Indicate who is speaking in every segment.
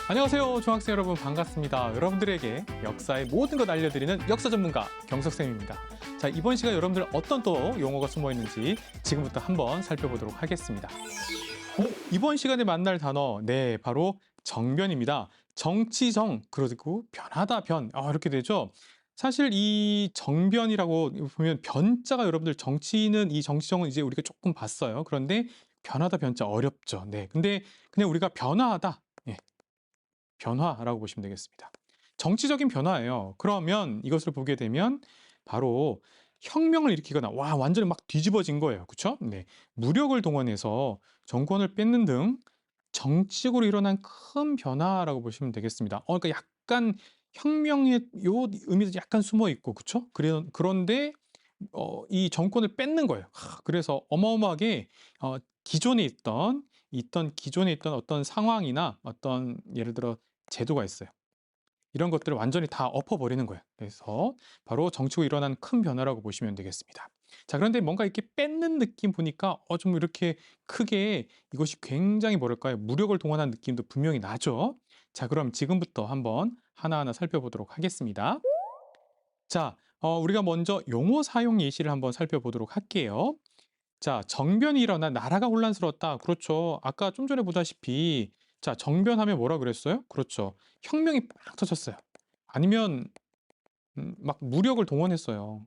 Speaker 1: 안녕하세요, 중학생 여러분, 반갑습니다. 여러분들에게 역사의 모든 것 알려드리는 역사 전문가 경석쌤입니다. 자, 이번 시간 여러분들 어떤 또 용어가 숨어 있는지 지금부터 한번 살펴보도록 하겠습니다. 이번 시간에 만날 단어, 네, 바로 정변입니다. 정치정, 그리고 변하다, 변, 이렇게 되죠. 사실 이 정변이라고 보면 변자가 여러분들 정치는 이 정치정은 이제 우리가 조금 봤어요. 그런데 변하다, 변자 어렵죠. 네, 근데 그냥 우리가 변화하다, 예, 변화라고 보시면 되겠습니다. 정치적인 변화예요. 그러면 이것을 보게 되면 바로 혁명을 일으키거나 완전히 막 뒤집어진 거예요. 그렇죠? 네. 무력을 동원해서 정권을 뺏는 등 정치적으로 일어난 큰 변화라고 보시면 되겠습니다. 그러니까 약간 혁명의 요 의미도 약간 숨어 있고, 그렇죠? 그런데 이 정권을 뺏는 거예요. 그래서 어마어마하게 기존에 있던 어떤 상황이나 어떤 예를 들어 제도가 있어요. 이런 것들을 완전히 다 엎어버리는 거예요. 그래서 바로 정치로 일어난 큰 변화라고 보시면 되겠습니다. 자, 그런데 뭔가 이렇게 뺏는 느낌 보니까 좀 이렇게 크게 이것이 굉장히 뭐랄까요? 무력을 동원한 느낌도 분명히 나죠. 자, 그럼 지금부터 한번 하나하나 살펴보도록 하겠습니다. 자, 우리가 먼저 용어 사용 예시를 한번 살펴보도록 할게요. 자, 정변이 일어나 나라가 혼란스러웠다. 그렇죠. 아까 좀 전에 보다시피 자, 정변하면 뭐라 그랬어요? 그렇죠. 혁명이 빡 터졌어요. 아니면 막 무력을 동원했어요.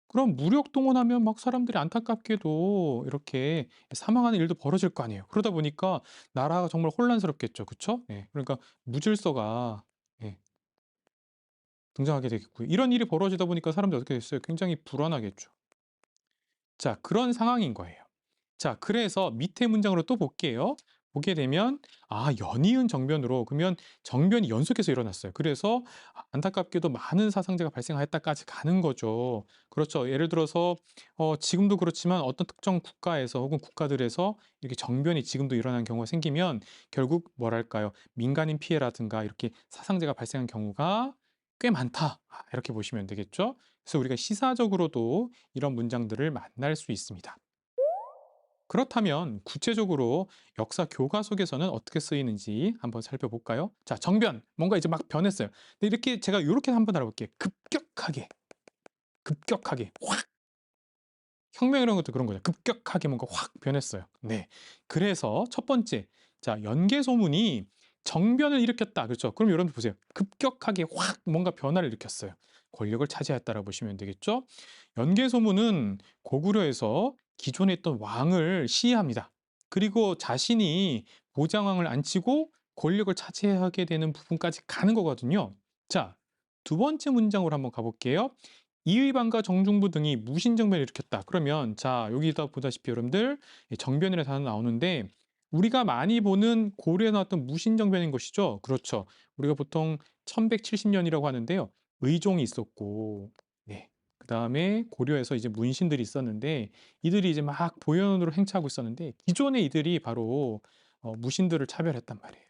Speaker 1: 그럼 무력 동원하면 막 사람들이 안타깝게도 이렇게 사망하는 일도 벌어질 거 아니에요. 그러다 보니까 나라가 정말 혼란스럽겠죠. 그렇죠? 예. 그러니까 무질서가 예, 등장하게 되겠고요. 이런 일이 벌어지다 보니까 사람들이 어떻게 됐어요? 굉장히 불안하겠죠. 자, 그런 상황인 거예요. 자, 그래서 밑에 문장으로 또 볼게요. 보게 되면 연이은 정변으로 그러면 정변이 연속해서 일어났어요. 그래서 안타깝게도 많은 사상자가 발생하였다까지 가는 거죠. 그렇죠. 예를 들어서 지금도 그렇지만 어떤 특정 국가에서 혹은 국가들에서 이렇게 정변이 지금도 일어나는 경우가 생기면 결국 뭐랄까요? 민간인 피해라든가 이렇게 사상자가 발생한 경우가 꽤 많다. 이렇게 보시면 되겠죠. 그래서 우리가 시사적으로도 이런 문장들을 만날 수 있습니다. 그렇다면 구체적으로 역사 교과속에서는 어떻게 쓰이는지 한번 살펴볼까요? 자, 정변. 뭔가 이제 막 변했어요. 근데 이렇게 제가 이렇게 한번 알아볼게요. 급격하게, 확. 혁명이라는 것도 그런 거죠. 급격하게 뭔가 확 변했어요. 네. 그래서 첫 번째, 자, 연개소문이 정변을 일으켰다. 그렇죠? 그럼 여러분 보세요. 급격하게 확 뭔가 변화를 일으켰어요. 권력을 차지했다라고 보시면 되겠죠? 연개소문은 고구려에서 기존에 있던 왕을 시해합니다. 그리고 자신이 보장왕을 앉히고 권력을 차지하게 되는 부분까지 가는 거거든요. 자, 두 번째 문장으로 한번 가볼게요. 이의반과 정중부 등이 무신정변을 일으켰다. 그러면 자, 여기다 보다시피 여러분들 정변이라는 단어 나오는데 우리가 많이 보는 고려에 나왔던 무신정변인 것이죠. 그렇죠. 우리가 보통 1170년이라고 하는데요. 의종이 있었고, 네. 그 다음에 고려에서 이제 문신들이 있었는데 이들이 이제 막 보현으로 행차하고 있었는데 기존의 이들이 바로 무신들을 차별했단 말이에요.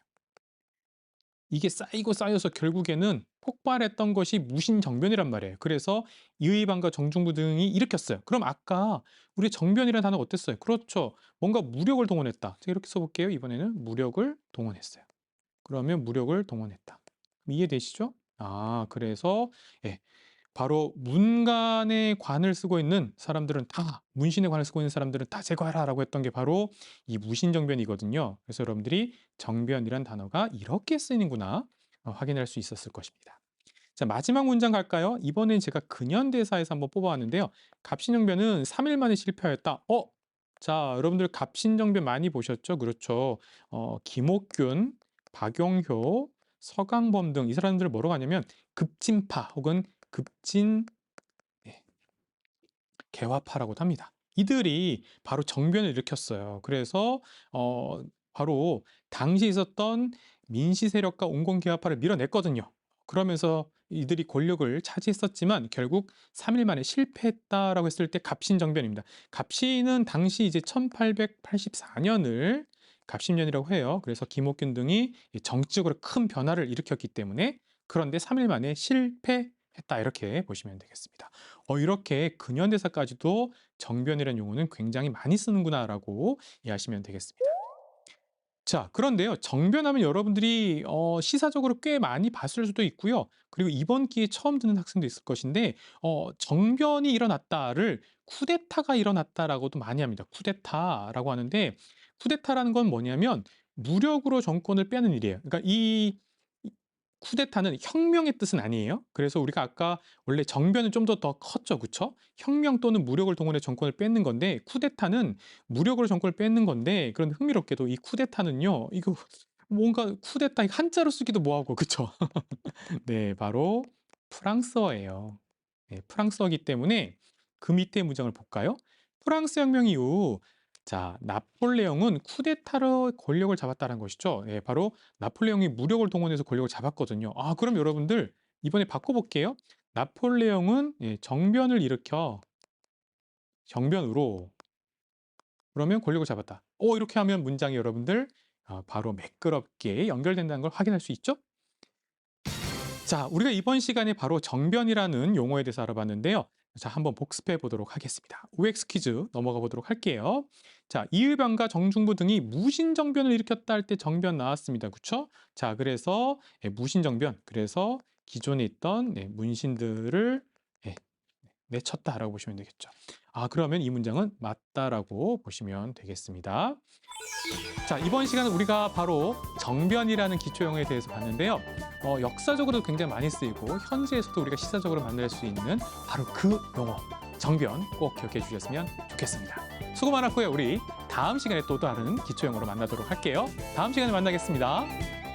Speaker 1: 이게 쌓이고 쌓여서 결국에는 폭발했던 것이 무신정변이란 말이에요. 그래서 이의반과 정중부 등이 일으켰어요. 그럼 아까 우리 정변이라는 단어가 어땠어요? 그렇죠. 뭔가 무력을 동원했다. 제가 이렇게 써볼게요. 이번에는 무력을 동원했어요. 그러면 무력을 동원했다. 이해되시죠? 그래서 예, 바로 문간의 관을 쓰고 있는 사람들은 다 문신의 관을 쓰고 있는 사람들은 다 제거하라라고 했던 게 바로 이 무신정변이거든요. 그래서 여러분들이 정변이란 단어가 이렇게 쓰이는구나 확인할 수 있었을 것입니다. 자, 마지막 문장 갈까요? 이번엔 제가 근현대사에서 한번 뽑아왔는데요. 갑신정변은 3일 만에 실패하였다. 자, 여러분들 갑신정변 많이 보셨죠? 그렇죠. 김옥균, 박용효, 서강범 등 이 사람들을 뭐라고 하냐면 급진파 혹은 급진 예, 개화파라고도 합니다. 이들이 바로 정변을 일으켰어요. 그래서 바로 당시 있었던 민시 세력과 온건 개화파를 밀어냈거든요. 그러면서 이들이 권력을 차지했었지만 결국 3일 만에 실패했다라고 했을 때 갑신정변입니다. 갑신은 당시 이제 1884년을 갑신년이라고 해요. 그래서 김옥균 등이 정치적으로 큰 변화를 일으켰기 때문에 그런데 3일 만에 실패 했다 이렇게 보시면 되겠습니다. 이렇게 근현대사까지도 정변이라는 용어는 굉장히 많이 쓰는구나라고 이해하시면 되겠습니다. 자, 그런데요. 정변하면 여러분들이 시사적으로 꽤 많이 봤을 수도 있고요. 그리고 이번 기회에 처음 듣는 학생도 있을 것인데 정변이 일어났다를 쿠데타가 일어났다라고도 많이 합니다. 쿠데타라고 하는데 쿠데타라는 건 뭐냐면 무력으로 정권을 빼는 일이에요. 그러니까 이 쿠데타는 혁명의 뜻은 아니에요. 그래서 우리가 아까 원래 정변은 좀 더 컸죠. 그쵸? 혁명 또는 무력을 동원해 정권을 뺏는 건데 쿠데타는 무력으로 정권을 뺏는 건데 그런데 흥미롭게도 이 쿠데타는요. 이거 뭔가 쿠데타 한자로 쓰기도 뭐하고 그쵸? 네, 바로 프랑스어예요. 네, 프랑스어이기 때문에 그 밑에 문장을 볼까요? 프랑스 혁명 이후 자, 나폴레옹은 쿠데타로 권력을 잡았다는 것이죠. 네, 바로 나폴레옹이 무력을 동원해서 권력을 잡았거든요. 아, 그럼 여러분들 이번에 바꿔볼게요. 나폴레옹은 정변을 일으켜 정변으로 그러면 권력을 잡았다. 이렇게 하면 문장이 여러분들 바로 매끄럽게 연결된다는 걸 확인할 수 있죠? 자, 우리가 이번 시간에 바로 정변이라는 용어에 대해서 알아봤는데요. 자, 한번 복습해 보도록 하겠습니다. OX 퀴즈 넘어가 보도록 할게요. 자, 이의변과 정중부 등이 무신정변을 일으켰다 할 때 정변 나왔습니다. 그렇죠? 자, 그래서 무신정변, 그래서 기존에 있던 문신들을 내쳤다라고 보시면 되겠죠. 아, 그러면 이 문장은 맞다라고 보시면 되겠습니다. 자, 이번 시간은 우리가 바로 정변이라는 기초용어에 대해서 봤는데요. 역사적으로도 굉장히 많이 쓰이고 현재에서도 우리가 시사적으로 만날 수 있는 바로 그 용어, 정변 꼭 기억해 주셨으면 좋겠습니다. 수고 많았고요. 우리 다음 시간에 또 다른 기초용어로 만나도록 할게요. 다음 시간에 만나겠습니다.